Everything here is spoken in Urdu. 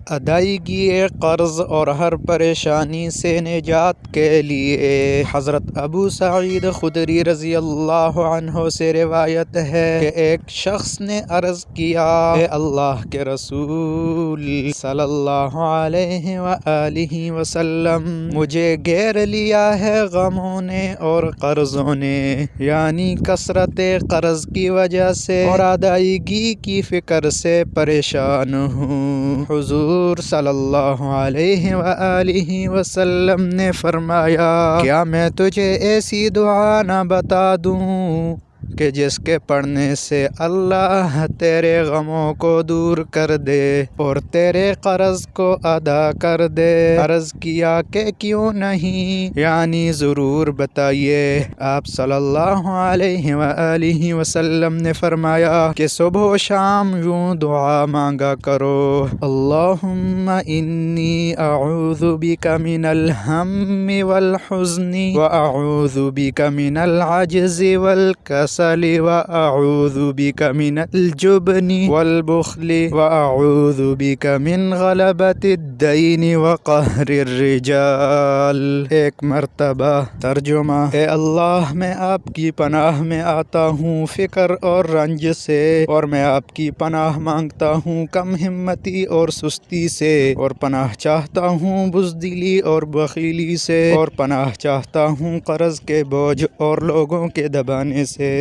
ادائیگی قرض اور ہر پریشانی سے نجات کے لیے حضرت ابو سعید خدری رضی اللہ عنہ سے روایت ہے کہ ایک شخص نے عرض کیا، اے اللہ کے رسول صلی اللہ علیہ وآلہ وسلم، مجھے گھیر لیا ہے غموں نے اور قرضوں نے، یعنی کثرت قرض کی وجہ سے اور ادائیگی کی فکر سے پریشان ہوں۔ حضور صلی اللہ علیہ وآلہ وسلم نے فرمایا، کیا میں تجھے ایسی دعا نہ بتا دوں کہ جس کے پڑھنے سے اللہ تیرے غموں کو دور کر دے اور تیرے قرض کو ادا کر دے؟ عرض کیا کہ کیوں نہیں، یعنی ضرور بتائیے۔ آپ صلی اللہ علیہ وآلہ وسلم نے فرمایا کہ صبح و شام یوں دعا مانگا کرو، اللہم انی اعوذ بک من الہم والحزن واعوذ بک من العجز والکسل وأعوذ بك من الجبن والبخل وأعوذ بك من غلبة الدين وقهر الرجال۔ ایک مرتبہ ترجمہ، اے اللہ میں آپ کی پناہ میں آتا ہوں فکر اور رنج سے، اور میں آپ کی پناہ مانگتا ہوں کم ہمتی اور سستی سے، اور پناہ چاہتا ہوں بزدلی اور بخیلی سے، اور پناہ چاہتا ہوں قرض کے بوجھ اور لوگوں کے دبانے سے۔